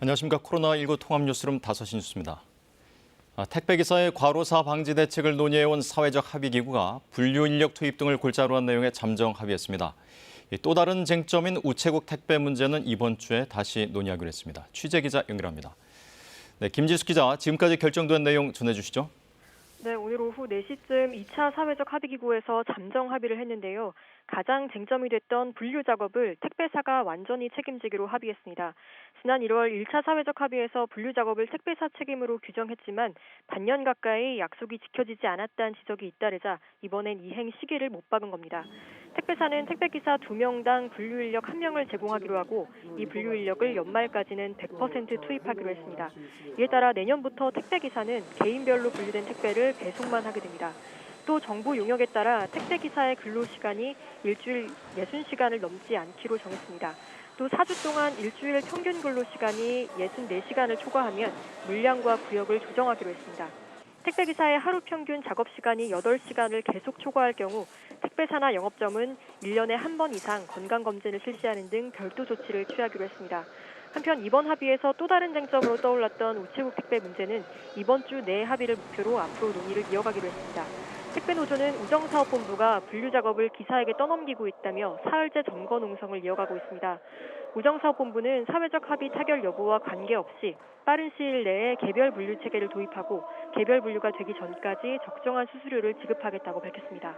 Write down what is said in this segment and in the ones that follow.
안녕하십니까. 코로나19 통합뉴스룸 5시 뉴스입니다. 택배기사의 과로사 방지 대책을 논의해온 사회적 합의기구가 분류인력 투입 등을 골자로 한 내용의 잠정 합의했습니다. 또 다른 쟁점인 우체국 택배 문제는 이번 주에 다시 논의하기로 했습니다. 취재기자 연결합니다. 네, 김지숙 기자, 지금까지 결정된 내용 전해주시죠. 네, 오늘 오후 4시쯤 2차 사회적 합의기구에서 잠정 합의를 했는데요. 가장 쟁점이 됐던 분류 작업을 택배사가 완전히 책임지기로 합의했습니다. 지난 1월 1차 사회적 합의에서 분류 작업을 택배사 책임으로 규정했지만 반년 가까이 약속이 지켜지지 않았다는 지적이 잇따르자 이번엔 이행 시기를 못 박은 겁니다. 택배사는 택배기사 2명당 분류 인력 1명을 제공하기로 하고 이 분류 인력을 연말까지는 100% 투입하기로 했습니다. 이에 따라 내년부터 택배기사는 개인별로 분류된 택배를 배송만 하게 됩니다. 또 정부 용역에 따라 택배기사의 근로시간이 일주일 60시간을 넘지 않기로 정했습니다. 또 4주 동안 일주일 평균 근로시간이 64시간을 초과하면 물량과 구역을 조정하기로 했습니다. 택배기사의 하루 평균 작업시간이 8시간을 계속 초과할 경우 택배사나 영업점은 1년에 한 번 이상 건강검진을 실시하는 등 별도 조치를 취하기로 했습니다. 한편 이번 합의에서 또 다른 쟁점으로 떠올랐던 우체국 택배 문제는 이번 주 내 합의를 목표로 앞으로 논의를 이어가기로 했습니다. 택배노조는 우정사업본부가 분류 작업을 기사에게 떠넘기고 있다며 사흘째 점거 농성을 이어가고 있습니다. 우정사업본부는 사회적 합의 타결 여부와 관계없이 빠른 시일 내에 개별 분류 체계를 도입하고 개별 분류가 되기 전까지 적정한 수수료를 지급하겠다고 밝혔습니다.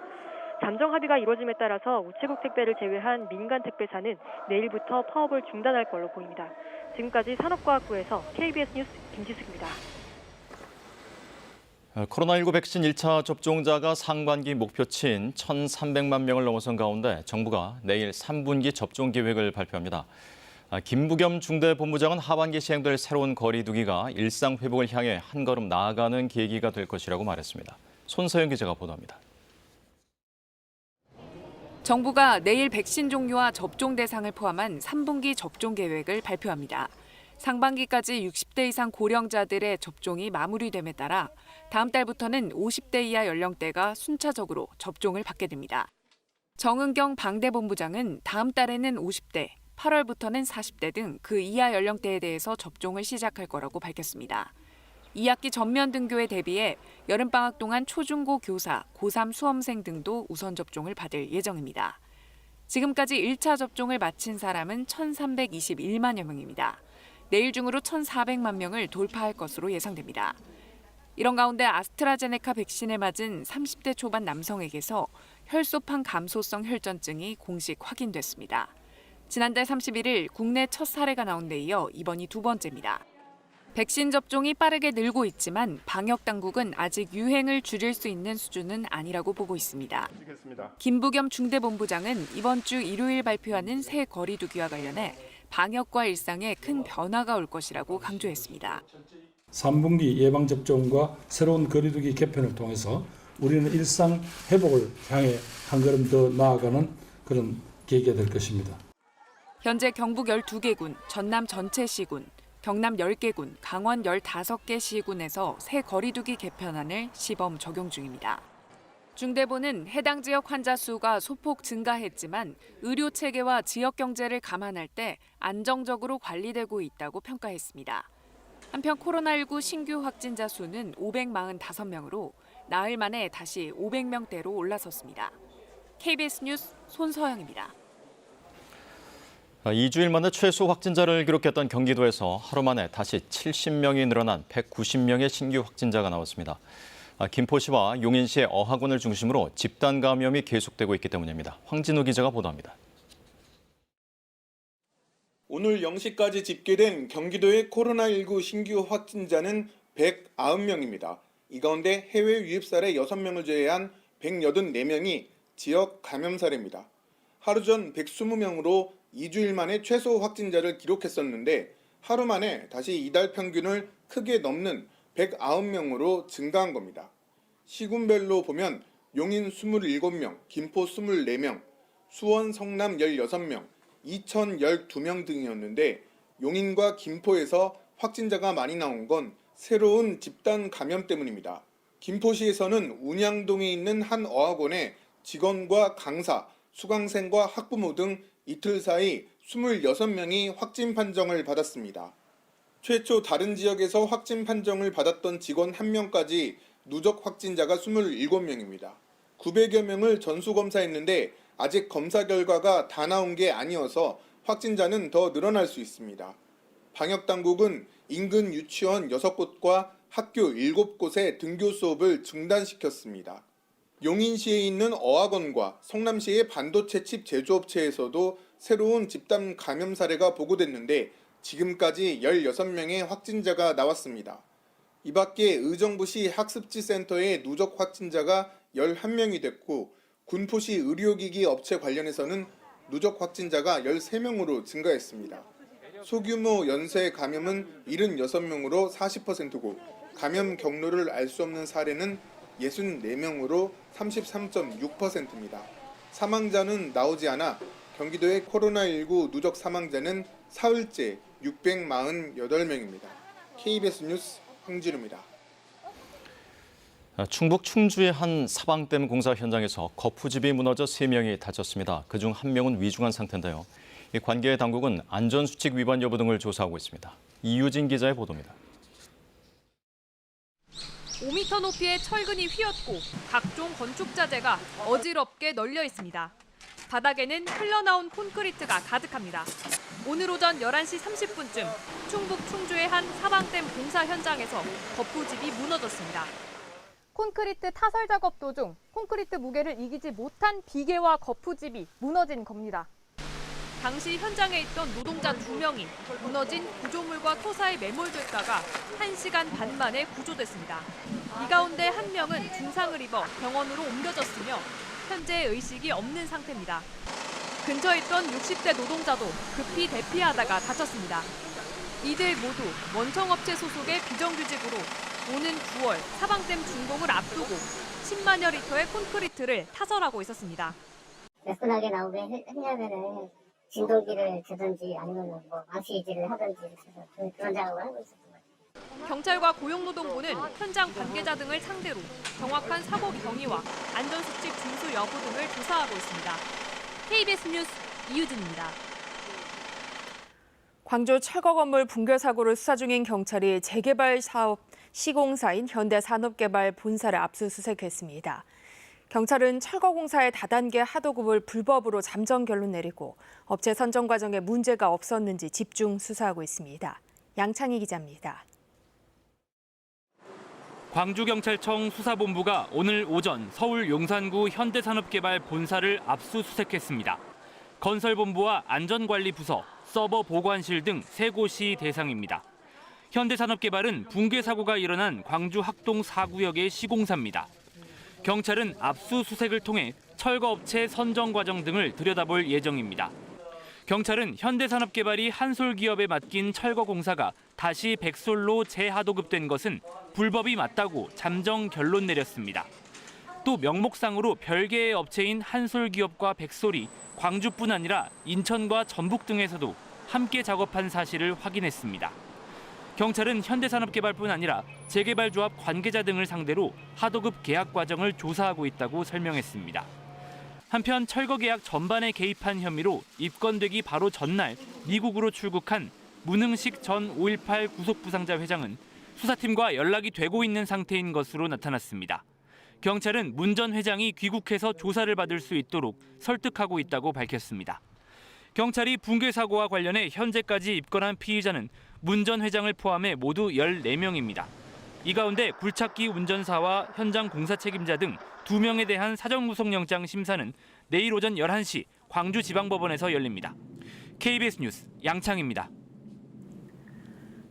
잠정 합의가 이루어짐에 따라서 우체국 택배를 제외한 민간 택배사는 내일부터 파업을 중단할 걸로 보입니다. 지금까지 산업과학부에서 KBS 뉴스 김지숙입니다. 코로나19 백신 1차 접종자가 상반기 목표치인 1,300만 명을 넘어선 가운데 정부가 내일 3분기 접종 계획을 발표합니다. 김부겸 중대본부장은 하반기 시행될 새로운 거리두기가 일상 회복을 향해 한 걸음 나아가는 계기가 될 것이라고 말했습니다. 손서영 기자가 보도합니다. 정부가 내일 백신 종류와 접종 대상을 포함한 3분기 접종 계획을 발표합니다. 상반기까지 60대 이상 고령자들의 접종이 마무리됨에 따라 다음 달부터는 50대 이하 연령대가 순차적으로 접종을 받게 됩니다. 정은경 방대본부장은 다음 달에는 50대, 8월부터는 40대 등 그 이하 연령대에 대해서 접종을 시작할 거라고 밝혔습니다. 2학기 전면 등교에 대비해 여름방학 동안 초중고 교사, 고3 수험생 등도 우선 접종을 받을 예정입니다. 지금까지 1차 접종을 마친 사람은 1,321만여 명입니다. 내일 중으로 1,400만 명을 돌파할 것으로 예상됩니다. 이런 가운데 아스트라제네카 백신을 맞은 30대 초반 남성에게서 혈소판 감소성 혈전증이 공식 확인됐습니다. 지난달 31일 국내 첫 사례가 나온 데 이어 이번이 두 번째입니다. 백신 접종이 빠르게 늘고 있지만 방역 당국은 아직 유행을 줄일 수 있는 수준은 아니라고 보고 있습니다. 김부겸 중대본부장은 이번 주 일요일 발표하는 새 거리두기와 관련해 방역과 일상에 큰 변화가 올 것이라고 강조했습니다. 3분기 예방접종과 새로운 거리두기 개편을 통해서 우리는 일상 회복을 향해 한 걸음 더 나아가는 그런 계기가 될 것입니다. 현재 경북 12개군, 전남 전체 시군, 경남 10개군, 강원 15개 시군에서 새 거리두기 개편안을 시범 적용 중입니다. 중대본은 해당 지역 환자 수가 소폭 증가했지만 의료 체계와 지역 경제를 감안할 때 안정적으로 관리되고 있다고 평가했습니다. 한편 코로나19 신규 확진자 수는 545명으로 나흘 만에 다시 500명대로 올라섰습니다. KBS 뉴스 손서영입니다. 2주일 만에 최소 확진자를 기록했던 경기도에서 하루 만에 다시 70명이 늘어난 190명의 신규 확진자가 나왔습니다. 김포시와 용인시의 어학원을 중심으로 집단 감염이 계속되고 있기 때문입니다. 황진우 기자가 보도합니다. 오늘 0시까지 집계된 경기도의 코로나19 신규 확진자는 109명입니다. 이 가운데 해외 유입 사례 6명을 제외한 184명이 지역 감염 사례입니다. 하루 전 120명으로 2주일 만에 최소 확진자를 기록했었는데 하루 만에 다시 이달 평균을 크게 넘는 109명으로 증가한 겁니다. 시군별로 보면 용인 27명, 김포 24명, 수원, 성남 16명, 이천 12명 등이었는데 용인과 김포에서 확진자가 많이 나온 건 새로운 집단 감염 때문입니다. 김포시에서는 운양동에 있는 한 어학원에 직원과 강사, 수강생과 학부모 등 이틀 사이 26명이 확진 판정을 받았습니다. 최초 다른 지역에서 확진 판정을 받았던 직원 1명까지 누적 확진자가 27명입니다. 900여 명을 전수검사했는데 아직 검사 결과가 다 나온 게 아니어서 확진자는 더 늘어날 수 있습니다. 방역당국은 인근 유치원 6곳과 학교 7곳의 등교 수업을 중단시켰습니다. 용인시에 있는 어학원과 성남시의 반도체 칩 제조업체에서도 새로운 집단 감염 사례가 보고됐는데 지금까지 16명의 확진자가 나왔습니다. 이 밖에 의정부시 학습지센터의 누적 확진자가 11명이 됐고 군포시 의료기기 업체 관련해서는 누적 확진자가 13명으로 증가했습니다. 소규모 연쇄 감염은 76명으로 40%고 감염 경로를 알 수 없는 사례는 64명으로 33.6%입니다. 사망자는 나오지 않아 경기도의 코로나19 누적 사망자는 사흘째 648명입니다. KBS 뉴스 황지루입니다. 충북 충주의 한 사방댐 공사 현장에서 거푸집이 무너져 3명이 다쳤습니다. 그중 1명은 위중한 상태인데요. 관계 당국은 안전수칙 위반 여부 등을 조사하고 있습니다. 이유진 기자의 보도입니다. 5m 높이의 철근이 휘었고 각종 건축 자재가 어지럽게 널려 있습니다. 바닥에는 흘러나온 콘크리트가 가득합니다. 오늘 오전 11시 30분쯤 충북 충주의 한 사방댐 공사 현장에서 거푸집이 무너졌습니다. 콘크리트 타설 작업 도중 콘크리트 무게를 이기지 못한 비계와 거푸집이 무너진 겁니다. 당시 현장에 있던 노동자 2명이 무너진 구조물과 토사에 매몰됐다가 1시간 반 만에 구조됐습니다. 이 가운데 1명은 중상을 입어 병원으로 옮겨졌으며 현재 의식이 없는 상태입니다. 근처에 있던 60대 노동자도 급히 대피하다가 다쳤습니다. 이들 모두 원청업체 소속의 비정규직으로 오는 9월 사방댐 준공을 앞두고 10만여 리터의 콘크리트를 타설하고 있었습니다. 매끈하게 나오게 하려면은 진동기를 주든지 아니면 뭐 망치질을 하든지 그런 작업을 하고 있었어요. 경찰과 고용노동부는 현장 관계자 등을 상대로 정확한 사고 경위와 안전수칙 준수 여부 등을 조사하고 있습니다. KBS 뉴스 이유진입니다. 광주 철거 건물 붕괴 사고를 수사 중인 경찰이 재개발 사업 시공사인 현대산업개발 본사를 압수수색했습니다. 경찰은 철거 공사의 다단계 하도급을 불법으로 잠정 결론 내리고 업체 선정 과정에 문제가 없었는지 집중 수사하고 있습니다. 양창희 기자입니다. 광주경찰청 수사본부가 오늘 오전 서울 용산구 현대산업개발 본사를 압수수색했습니다. 건설본부와 안전관리부서, 서버 보관실 등 3곳이 대상입니다. 현대산업개발은 붕괴 사고가 일어난 광주 학동 4구역의 시공사입니다. 경찰은 압수수색을 통해 철거업체 선정 과정 등을 들여다볼 예정입니다. 경찰은 현대산업개발이 한솔기업에 맡긴 철거공사가 다시 백솔로 재하도급된 것은 불법이 맞다고 잠정 결론 내렸습니다. 또 명목상으로 별개의 업체인 한솔기업과 백솔이 광주뿐 아니라 인천과 전북 등에서도 함께 작업한 사실을 확인했습니다. 경찰은 현대산업개발뿐 아니라 재개발조합 관계자 등을 상대로 하도급 계약 과정을 조사하고 있다고 설명했습니다. 한편 철거 계약 전반에 개입한 혐의로 입건되기 바로 전날 미국으로 출국한 문흥식 전 5.18 구속부상자 회장은 수사팀과 연락이 되고 있는 상태인 것으로 나타났습니다. 경찰은 문 전 회장이 귀국해서 조사를 받을 수 있도록 설득하고 있다고 밝혔습니다. 경찰이 붕괴 사고와 관련해 현재까지 입건한 피의자는 문 전 회장을 포함해 모두 14명입니다. 이 가운데 굴착기 운전사와 현장 공사 책임자 등 2명에 대한 사전구속영장 심사는 내일 오전 11시 광주지방법원에서 열립니다. KBS 뉴스 양창입니다.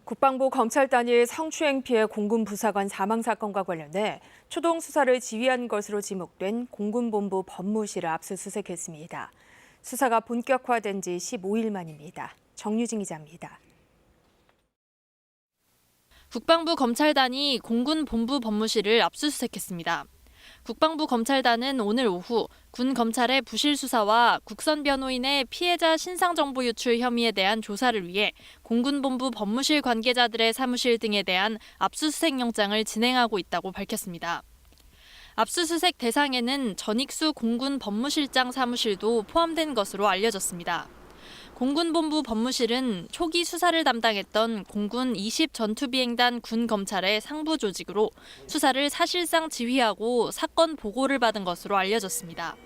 국방부 검찰단이 성추행 피해 공군 부사관 사망 사건과 관련해 초동 수사를 지휘한 것으로 지목된 공군본부 법무실을 압수수색했습니다. 수사가 본격화된 지 15일 만입니다. 정유진 기자입니다. 국방부 검찰단이 공군 본부 법무실을 압수수색했습니다. 국방부 검찰단은 오늘 오후 군 검찰의 부실 수사와 국선 변호인의 피해자 신상 정보 유출 혐의에 대한 조사를 위해 공군 본부 법무실 관계자들의 사무실 등에 대한 압수수색 영장을 진행하고 있다고 밝혔습니다. 압수수색 대상에는 전익수 공군 법무실장 사무실도 포함된 것으로 알려졌습니다. 공군본부 법무실은 초기 수사를 담당했던 공군 20전투비행단 군검찰의 상부 조직으로 수사를 사실상 지휘하고 사건 보고를 받은 것으로 알려졌습니다.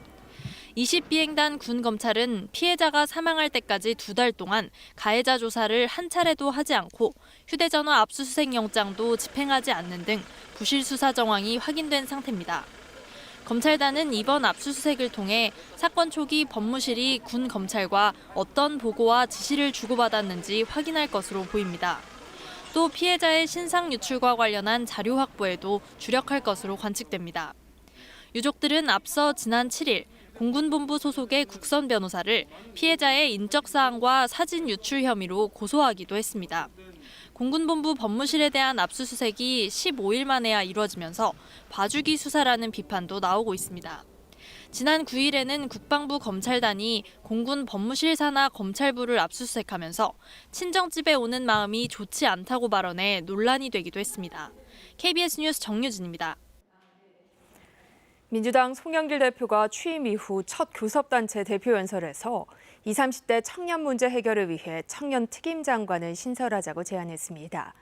20비행단 군검찰은 피해자가 사망할 때까지 2달 동안 가해자 조사를 한 차례도 하지 않고 휴대전화 압수수색 영장도 집행하지 않는 등 부실 수사 정황이 확인된 상태입니다. 검찰단은 이번 압수수색을 통해 사건 초기 법무실이 군 검찰과 어떤 보고와 지시를 주고받았는지 확인할 것으로 보입니다. 또 피해자의 신상 유출과 관련한 자료 확보에도 주력할 것으로 관측됩니다. 유족들은 앞서 지난 7일 공군본부 소속의 국선 변호사를 피해자의 인적 사항과 사진 유출 혐의로 고소하기도 했습니다. 공군본부 법무실에 대한 압수수색이 15일 만에야 이루어지면서 봐주기 수사라는 비판도 나오고 있습니다. 지난 9일에는 국방부 검찰단이 공군 법무실 산하 검찰부를 압수수색하면서 친정집에 오는 마음이 좋지 않다고 발언해 논란이 되기도 했습니다. KBS 뉴스 정유진입니다. 민주당 송영길 대표가 취임 이후 첫 교섭단체 대표 연설에서 20, 30대 청년 문제 해결을 위해 청년 특임 장관을 신설하자고 제안했습니다.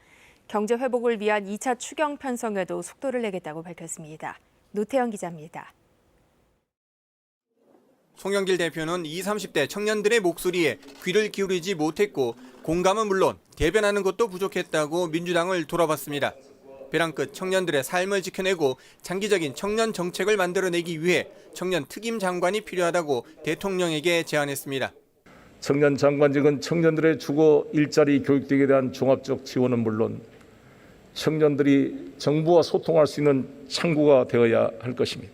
경제 회복을 위한 2차 추경 편성에도 속도를 내겠다고 밝혔습니다. 노태영 기자입니다. 송영길 대표는 20, 30대 청년들의 목소리에 귀를 기울이지 못했고 공감은 물론 대변하는 것도 부족했다고 민주당을 돌아봤습니다. 벼랑 끝 청년들의 삶을 지켜내고 장기적인 청년 정책을 만들어내기 위해 청년 특임 장관이 필요하다고 대통령에게 제안했습니다. 청년 장관직은 청년들의 주거, 일자리, 교육 등에 대한 종합적 지원은 물론 청년들이 정부와 소통할 수 있는 창구가 되어야 할 것입니다.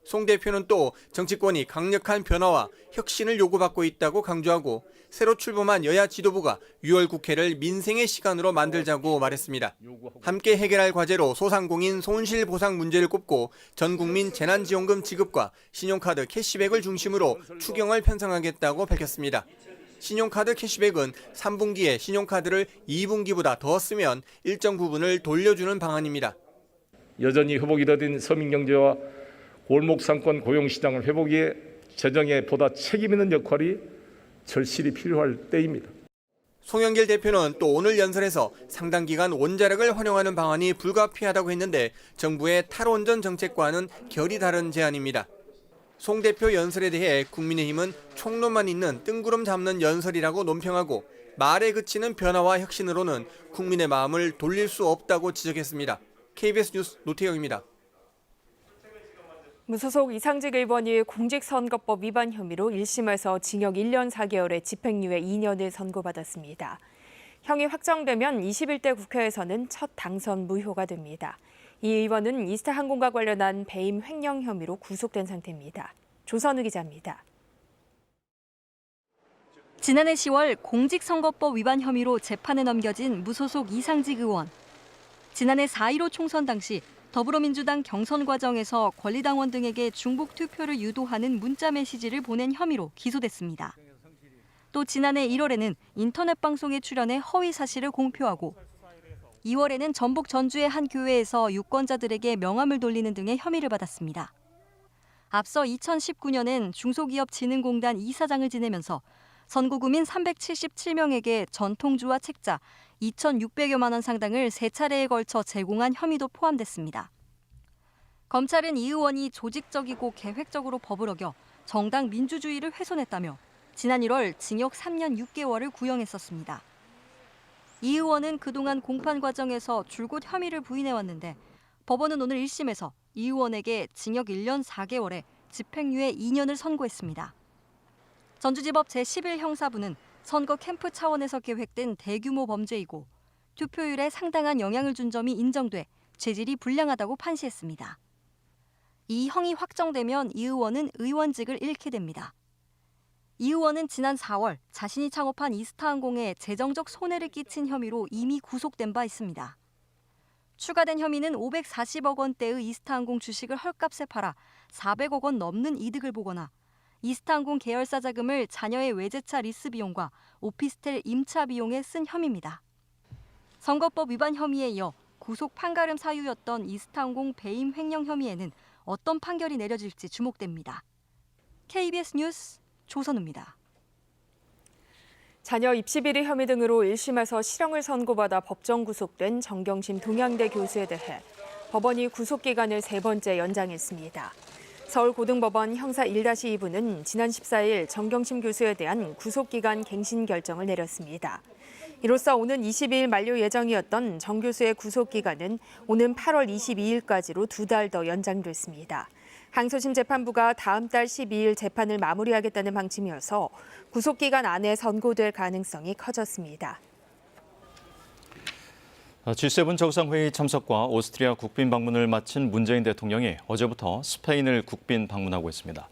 송 대표는 또 정치권이 강력한 변화와 혁신을 요구받고 있다고 강조하고 새로 출범한 여야 지도부가 6월 국회를 민생의 시간으로 만들자고 말했습니다. 함께 해결할 과제로 소상공인 손실보상 문제를 꼽고 전국민 재난지원금 지급과 신용카드 캐시백을 중심으로 추경을 편성하겠다고 밝혔습니다. 신용카드 캐시백은 3분기에 신용카드를 2분기보다 더 쓰면 일정 부분을 돌려주는 방안입니다. 여전히 회복이 더딘 서민경제와 골목상권 고용시장을 회복 위해 재정에 보다 책임 있는 역할이 절실히 필요할 때입니다. 송영길 대표는 또 오늘 연설에서 상당 기간 원자력을 활용하는 방안이 불가피하다고 했는데 정부의 탈원전 정책과는 결이 다른 제안입니다. 송 대표 연설에 대해 국민의힘은 총론만 있는 뜬구름 잡는 연설이라고 논평하고 말에 그치는 변화와 혁신으로는 국민의 마음을 돌릴 수 없다고 지적했습니다. KBS 뉴스 노태영입니다. 무소속 이상직 의원이 공직선거법 위반 혐의로 1심에서 징역 1년 4개월에 집행유예 2년을 선고받았습니다. 형이 확정되면 21대 국회에서는 첫 당선 무효가 됩니다. 이 의원은 이스타항공과 관련한 배임 횡령 혐의로 구속된 상태입니다. 조선우 기자입니다. 지난해 10월 공직선거법 위반 혐의로 재판에 넘겨진 무소속 이상직 의원. 지난해 4.15 총선 당시 더불어민주당 경선 과정에서 권리당원 등에게 중복 투표를 유도하는 문자 메시지를 보낸 혐의로 기소됐습니다. 또 지난해 1월에는 인터넷 방송에 출연해 허위 사실을 공표하고 2월에는 전북 전주의 한 교회에서 유권자들에게 명함을 돌리는 등의 혐의를 받았습니다. 앞서 2019년엔 중소기업진흥공단 이사장을 지내면서 선고구민 377명에게 전통주와 책자 2,600여만 원 상당을 3차례에 걸쳐 제공한 혐의도 포함됐습니다. 검찰은 이 의원이 조직적이고 계획적으로 법을 어겨 정당 민주주의를 훼손했다며 지난 1월 징역 3년 6개월을 구형했었습니다. 이 의원은 그동안 공판 과정에서 줄곧 혐의를 부인해왔는데 법원은 오늘 1심에서 이 의원에게 징역 1년 4개월에 집행유예 2년을 선고했습니다. 전주지법 제11형사부는 선거 캠프 차원에서 계획된 대규모 범죄이고 투표율에 상당한 영향을 준 점이 인정돼 죄질이 불량하다고 판시했습니다. 이 형이 확정되면 이 의원은 의원직을 잃게 됩니다. 이 의원은 지난 4월 자신이 창업한 이스타항공에 재정적 손해를 끼친 혐의로 이미 구속된 바 있습니다. 추가된 혐의는 540억 원대의 이스타항공 주식을 헐값에 팔아 400억 원 넘는 이득을 보거나 이스타항공 계열사 자금을 자녀의 외제차 리스 비용과 오피스텔 임차 비용에 쓴 혐의입니다. 선거법 위반 혐의에 이어 구속 판가름 사유였던 이스타항공 배임 횡령 혐의에는 어떤 판결이 내려질지 주목됩니다. KBS 뉴스 조선우입니다. 자녀 입시 비리 혐의 등으로 1심에서 실형을 선고받아 법정 구속된 정경심 동양대 교수에 대해 법원이 구속기간을 3번째 연장했습니다. 서울고등법원 형사 1-2부는 지난 14일 정경심 교수에 대한 구속기간 갱신 결정을 내렸습니다. 이로써 오는 22일 만료 예정이었던 정 교수의 구속기간은 오는 8월 22일까지로 2달 더 연장됐습니다. 항소심 재판부가 다음 달 12일 재판을 마무리하겠다는 방침이어서 구속기간 안에 선고될 가능성이 커졌습니다. G7 정상회의 참석과 오스트리아 국빈 방문을 마친 문재인 대통령이 어제부터 스페인을 국빈 방문하고 있습니다.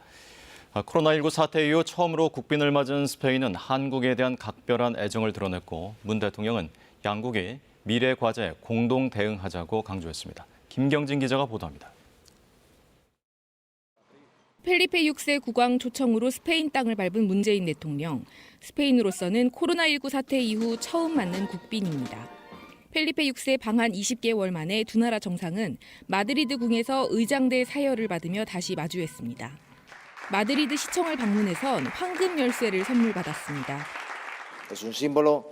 코로나19 사태 이후 처음으로 국빈을 맞은 스페인은 한국에 대한 각별한 애정을 드러냈고 문 대통령은 양국이 미래 과제에 공동 대응하자고 강조했습니다. 김경진 기자가 보도합니다. 펠리페 6세 국왕 초청으로 스페인 땅을 밟은 문재인 대통령. 스페인으로서는 코로나19 사태 이후 처음 맞는 국빈입니다. 펠리페 6세 방한 20개월 만에 두 나라 정상은 마드리드 궁에서 의장대 사열을 받으며 다시 마주했습니다. 마드리드 시청을 방문해선 황금 열쇠를 선물 받았습니다. Es un símbolo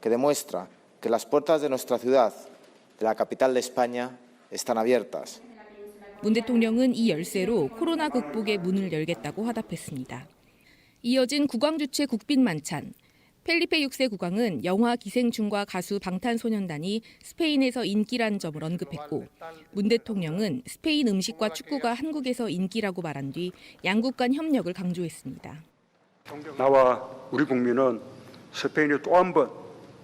que demuestra que las puertas de nuestra ciudad, de la capital de España, están abiertas. 문 대통령은 이 열쇠로 코로나 극복의 문을 열겠다고 화답했습니다. 이어진 국왕 주최 국빈 만찬. 펠리페 6세 국왕은 영화 기생충과 가수 방탄소년단이 스페인에서 인기란 점을 언급했고 문 대통령은 스페인 음식과 축구가 한국에서 인기라고 말한 뒤 양국 간 협력을 강조했습니다. 나와 우리 국민은 스페인이 또 한 번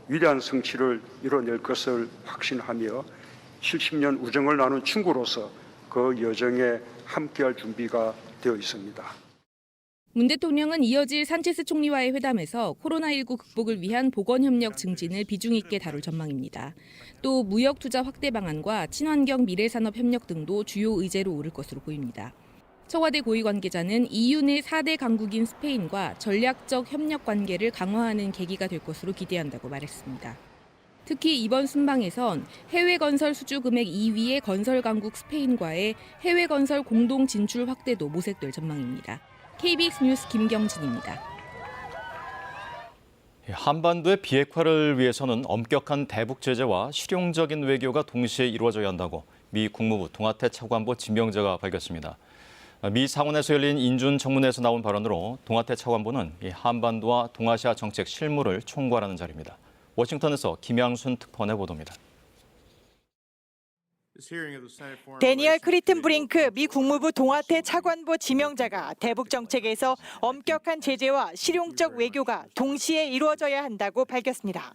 위대한 성취를 이뤄낼 것을 확신하며 70년 우정을 나눈 친구로서 그 여정에 함께할 준비가 되어 있습니다. 문 대통령은 이어질 산체스 총리와의 회담에서 코로나19 극복을 위한 보건협력 증진을 비중 있게 다룰 전망입니다. 또 무역 투자 확대 방안과 친환경 미래산업 협력 등도 주요 의제로 오를 것으로 보입니다. 청와대 고위 관계자는 EU 내 4대 강국인 스페인과 전략적 협력 관계를 강화하는 계기가 될 것으로 기대한다고 말했습니다. 특히 이번 순방에선 해외 건설 수주 금액 2위의 건설 강국 스페인과의 해외 건설 공동 진출 확대도 모색될 전망입니다. KBS 뉴스 김경진입니다. 한반도의 비핵화를 위해서는 엄격한 대북 제재와 실용적인 외교가 동시에 이루어져야 한다고 미 국무부 동아태 차관보 지명자가 밝혔습니다. 미 상원에서 열린 인준 청문회에서 나온 발언으로 동아태 차관보는 한반도와 동아시아 정책 실무를 총괄하는 자리입니다. 워싱턴에서 김양순 특파원의 보도입니다. 데니얼 크리튼 브링크 미 국무부 동아태 차관보 지명자가 대북 정책에서 엄격한 제재와 실용적 외교가 동시에 이루어져야 한다고 밝혔습니다.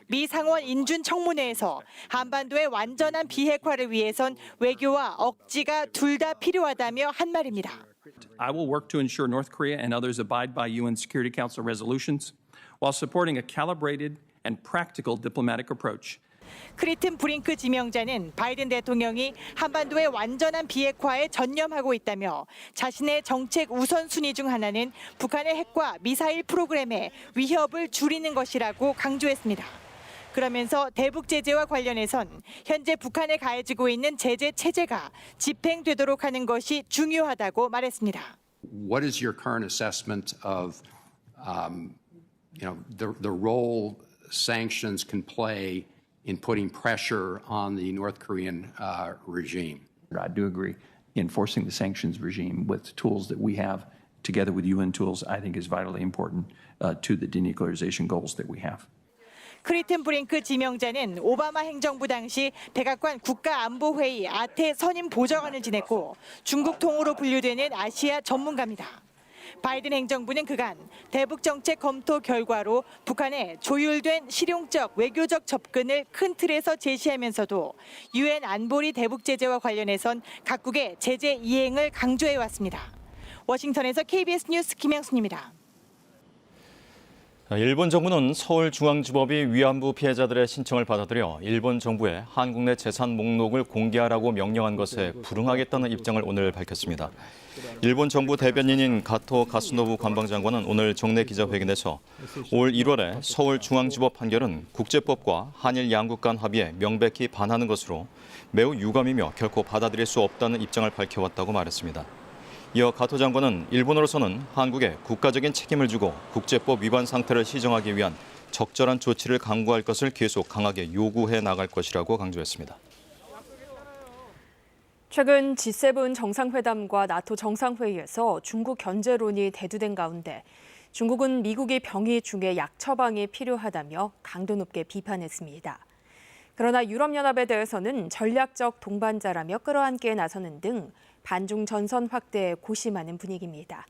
미 상원 인준 청문회에서 한반도의 완전한 비핵화를 위해선 외교와 억지가 둘 다 필요하다며 한 말입니다. I will work to ensure North Korea and others abide by UN Security Council resolutions while supporting a calibrated and practical diplomatic approach. 크리튼 브링크 지명자는 바이든 대통령이 한반도의 완전한 비핵화에 전념하고 있다며 자신의 정책 우선순위 중 하나는 북한의 핵과 미사일 프로그램의 위협을 줄이는 것이라고 강조했습니다. 그러면서 대북 제재와 관련해선 현재 북한에 가해지고 있는 제재 체제가 집행되도록 하는 것이 중요하다고 말했습니다. What is your current assessment of the role sanctions can play in putting pressure on the North Korean regime? I do agree. Enforcing the sanctions regime with tools that we have, together with UN tools, I think is vitally important to the denuclearization goals that we have. 크리튼 브링크 지명자는 오바마 행정부 당시 백악관 국가안보회의 아태 선임 보좌관을 지냈고 중국 통으로 분류되는 아시아 전문가입니다. 바이든 행정부는 그간 대북 정책 검토 결과로 북한의 조율된 실용적 외교적 접근을 큰 틀에서 제시하면서도 유엔 안보리 대북 제재와 관련해선 각국의 제재 이행을 강조해 왔습니다. 워싱턴에서 KBS 뉴스 김양순입니다. 일본 정부는 서울중앙지법이 위안부 피해자들의 신청을 받아들여 일본 정부에 한국 내 재산 목록을 공개하라고 명령한 것에 불응하겠다는 입장을 오늘 밝혔습니다. 일본 정부 대변인인 가토 가스노부 관방장관은 오늘 정례 기자회견에서 올 1월에 서울중앙지법 판결은 국제법과 한일 양국 간 합의에 명백히 반하는 것으로 매우 유감이며 결코 받아들일 수 없다는 입장을 밝혀왔다고 말했습니다. 이어 가토 장관은 일본으로서는 한국에 국가적인 책임을 주고 국제법 위반 상태를 시정하기 위한 적절한 조치를 강구할 것을 계속 강하게 요구해 나갈 것이라고 강조했습니다. 최근 G7 정상회담과 나토 정상회의에서 중국 견제론이 대두된 가운데 중국은 미국이 병이 중에 약 처방이 필요하다며 강도 높게 비판했습니다. 그러나 유럽연합에 대해서는 전략적 동반자라며 끌어안기에 나서는 등 반중 전선 확대에 고심하는 분위기입니다.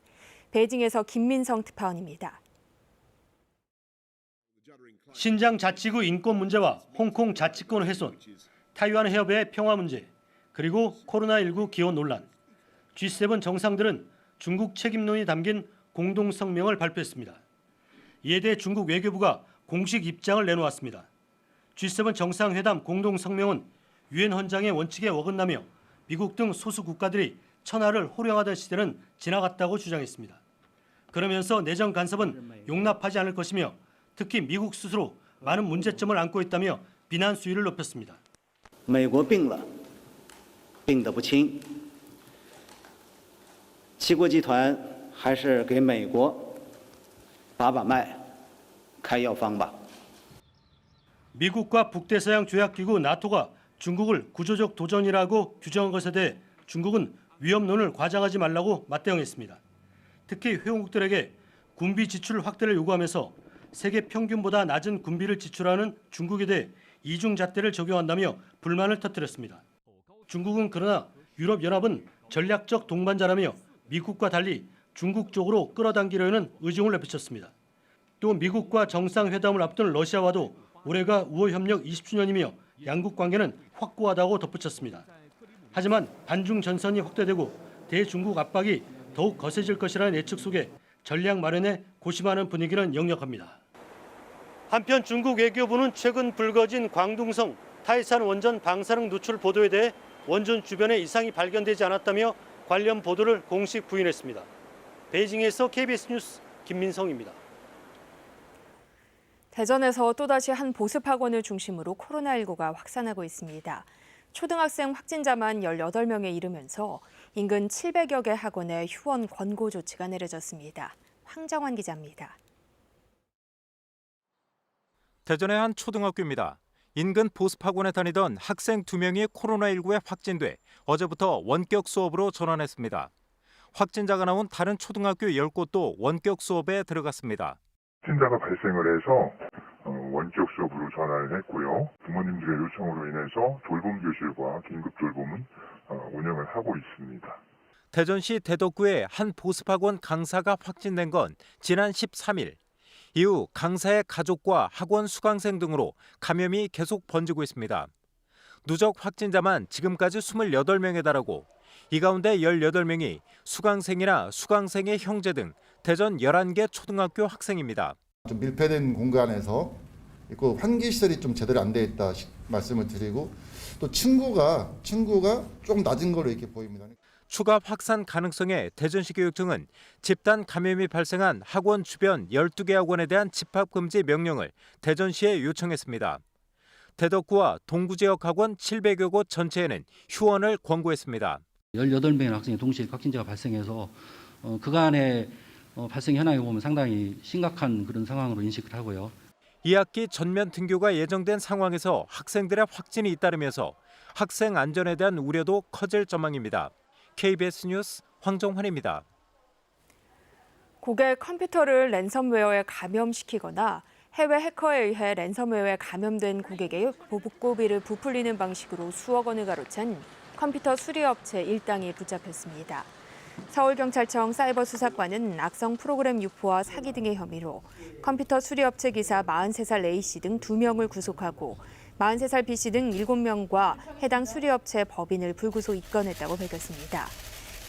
베이징에서 김민성 특파원입니다. 신장 자치구 인권 문제와 홍콩 자치권 훼손, 타이완 해협의 평화 문제, 그리고 코로나19 기원 논란. G7 정상들은 중국 책임론이 담긴 공동 성명을 발표했습니다. 이에 대해 중국 외교부가 공식 입장을 내놓았습니다. G7 정상회담 공동 성명은 유엔 헌장의 원칙에 어긋나며 미국 등 소수 국가들이 천하를 호령하던 시대는 지나갔다고 주장했습니다. 그러면서 내정 간섭은 용납하지 않을 것이며 특히 미국 스스로 많은 문제점을 안고 있다며 비난 수위를 높였습니다. 美国病了，病得不轻。七国集团还是给美国把脉，开药方吧。 미국과 북대서양 조약기구 나토가 중국을 구조적 도전이라고 규정한 것에 대해 중국은 위협론을 과장하지 말라고 맞대응했습니다. 특히 회원국들에게 군비 지출 확대를 요구하면서 세계 평균보다 낮은 군비를 지출하는 중국에 대해 이중 잣대를 적용한다며 불만을 터뜨렸습니다. 중국은 그러나 유럽연합은 전략적 동반자라며 미국과 달리 중국 쪽으로 끌어당기려는 의중을 내비쳤습니다. 또 미국과 정상회담을 앞둔 러시아와도 올해가 우호협력 20주년이며 양국 관계는 확고하다고 덧붙였습니다. 하지만 반중 전선이 확대되고 대중국 압박이 더욱 거세질 것이라는 예측 속에 전략 마련에 고심하는 분위기는 역력합니다. 한편 중국 외교부는 최근 불거진 광둥성 타이산 원전 방사능 누출 보도에 대해 원전 주변에 이상이 발견되지 않았다며 관련 보도를 공식 부인했습니다. 베이징에서 KBS 뉴스 김민성입니다. 대전에서 또다시 한 보습학원을 중심으로 코로나19가 확산하고 있습니다. 초등학생 확진자만 18명에 이르면서 인근 700여 개 학원에 휴원 권고 조치가 내려졌습니다. 황정환 기자입니다. 대전의 한 초등학교입니다. 인근 보습학원에 다니던 학생 2명이 코로나19에 확진돼 어제부터 원격 수업으로 전환했습니다. 확진자가 나온 다른 초등학교 10곳도 원격 수업에 들어갔습니다. 확진자가 발생을 해서 원격 수업으로 전환을 했고요. 부모님들의 요청으로 인해서 돌봄 교실과 긴급 돌봄은 운영을 하고 있습니다. 대전시 대덕구의 한 보습학원 강사가 확진된 건 지난 13일. 이후 강사의 가족과 학원 수강생 등으로 감염이 계속 번지고 있습니다. 누적 확진자만 지금까지 28명에 달하고 이 가운데 18명이 수강생이나 수강생의 형제 등 대전 11개 초등학교 학생입니다. 좀 밀폐된 공간에서 있고 환기시설이 좀 제대로 안 돼 있다 말씀을 드리고 또 층고가 좀 낮은 걸로 이렇게 보입니다. 추가 확산 가능성에 대전시 교육청은 집단 감염이 발생한 학원 주변 12개 학원에 대한 집합금지 명령을 대전시에 요청했습니다. 대덕구와 동구 지역 학원 700여 곳 전체에는 휴원을 권고했습니다. 18명의 학생이 동시에 확진자가 발생해서 그간의 발생 현황을 보면 상당히 심각한 그런 상황으로 인식을 하고요. 2학기 전면 등교가 예정된 상황에서 학생들의 확진이 잇따르면서 학생 안전에 대한 우려도 커질 전망입니다. KBS 뉴스 황정환입니다. 고객 컴퓨터를 랜섬웨어에 감염시키거나 해외 해커에 의해 랜섬웨어에 감염된 고객의 복구비를 부풀리는 방식으로 수억 원을 가로챈 컴퓨터 수리업체 일당이 붙잡혔습니다. 서울경찰청 사이버수사과는 악성 프로그램 유포와 사기 등의 혐의로 컴퓨터 수리업체 기사 43살 A씨 등 2명을 구속하고 43살 B씨 등 7명과 해당 수리업체 법인을 불구속 입건했다고 밝혔습니다.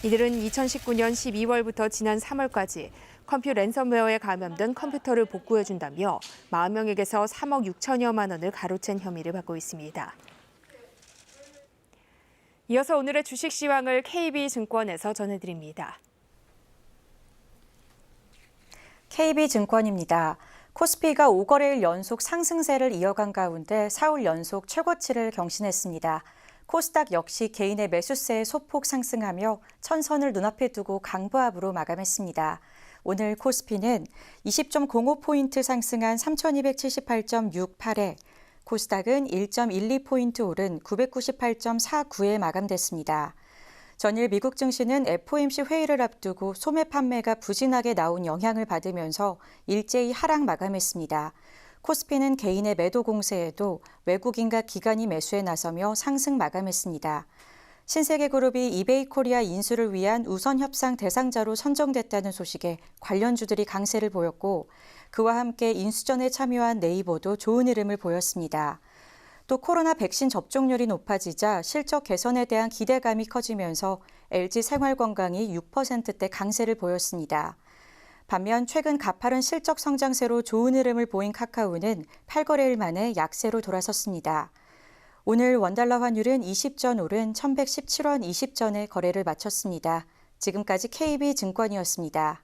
이들은 2019년 12월부터 지난 3월까지 컴퓨터 랜섬웨어에 감염된 컴퓨터를 복구해준다며 40명에게서 3억 6천여만 원을 가로챈 혐의를 받고 있습니다. 이어서 오늘의 주식 시황을 KB증권에서 전해드립니다. KB증권입니다. 코스피가 5거래일 연속 상승세를 이어간 가운데 4월 연속 최고치를 경신했습니다. 코스닥 역시 개인의 매수세에 소폭 상승하며 천선을 눈앞에 두고 강보합으로 마감했습니다. 오늘 코스피는 20.05포인트 상승한 3,278.68에 코스닥은 1.12포인트 오른 998.49에 마감됐습니다. 전일 미국 증시는 FOMC 회의를 앞두고 소매 판매가 부진하게 나온 영향을 받으면서 일제히 하락 마감했습니다. 코스피는 개인의 매도 공세에도 외국인과 기관이 매수에 나서며 상승 마감했습니다. 신세계그룹이 이베이코리아 인수를 위한 우선 협상 대상자로 선정됐다는 소식에 관련주들이 강세를 보였고 그와 함께 인수전에 참여한 네이버도 좋은 흐름을 보였습니다. 또 코로나 백신 접종률이 높아지자 실적 개선에 대한 기대감이 커지면서 LG 생활건강이 6%대 강세를 보였습니다. 반면 최근 가파른 실적 성장세로 좋은 흐름을 보인 카카오는 8거래일 만에 약세로 돌아섰습니다. 오늘 원달러 환율은 20전 오른 1,117원 20전에 거래를 마쳤습니다. 지금까지 KB증권이었습니다.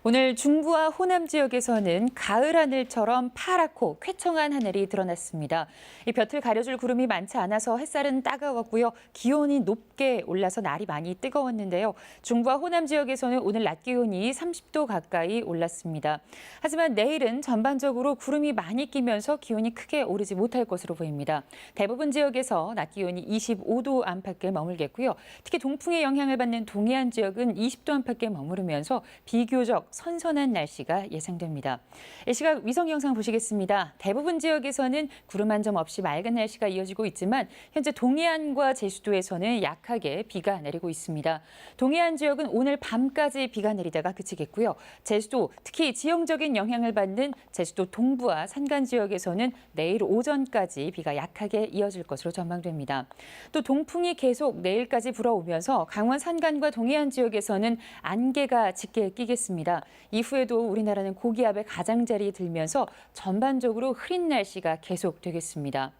오늘 중부와 호남 지역에서는 가을 하늘처럼 파랗고 쾌청한 하늘이 드러났습니다. 이 볕을 가려줄 구름이 많지 않아서 햇살은 따가웠고요. 기온이 높게 올라서 날이 많이 뜨거웠는데요. 중부와 호남 지역에서는 오늘 낮 기온이 30도 가까이 올랐습니다. 하지만 내일은 전반적으로 구름이 많이 끼면서 기온이 크게 오르지 못할 것으로 보입니다. 대부분 지역에서 낮 기온이 25도 안팎에 머물겠고요. 특히 동풍의 영향을 받는 동해안 지역은 20도 안팎에 머무르면서 비교적 선선한 날씨가 예상됩니다. 이 시각 위성 영상 보시겠습니다. 대부분 지역에서는 구름 한 점 없이 맑은 날씨가 이어지고 있지만 현재 동해안과 제주도에서는 약하게 비가 내리고 있습니다. 동해안 지역은 오늘 밤까지 비가 내리다가 그치겠고요. 제주도, 특히 지형적인 영향을 받는 제주도 동부와 산간 지역에서는 내일 오전까지 비가 약하게 이어질 것으로 전망됩니다. 또 동풍이 계속 내일까지 불어오면서 강원 산간과 동해안 지역에서는 안개가 짙게 끼겠습니다. 이후에도 우리나라는 고기압의 가장자리에 들면서 전반적으로 흐린 날씨가 계속되겠습니다.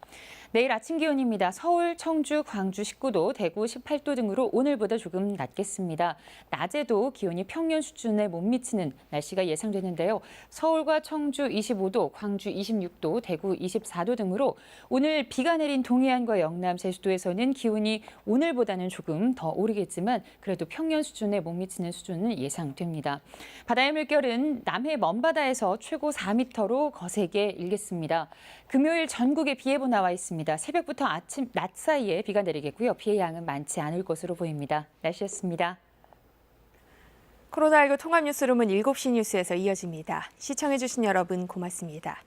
내일 아침 기온입니다. 서울, 청주, 광주 19도, 대구 18도 등으로 오늘보다 조금 낮겠습니다. 낮에도 기온이 평년 수준에 못 미치는 날씨가 예상되는데요. 서울과 청주 25도, 광주 26도, 대구 24도 등으로 오늘 비가 내린 동해안과 영남, 제주도에서는 기온이 오늘보다는 조금 더 오르겠지만 그래도 평년 수준에 못 미치는 수준은 예상됩니다. 바다의 물결은 남해 먼바다에서 최고 4m로 거세게 일겠습니다. 금요일 전국에 비 예보 나와 있습니다. 새벽부터 낮 사이에 비가 내리겠고요. 비의 양은 많지 않을 것으로 보입니다. 날씨였습니다. 코로나19 통합 뉴스룸은 7시 뉴스에서 이어집니다. 시청해주신 여러분 고맙습니다.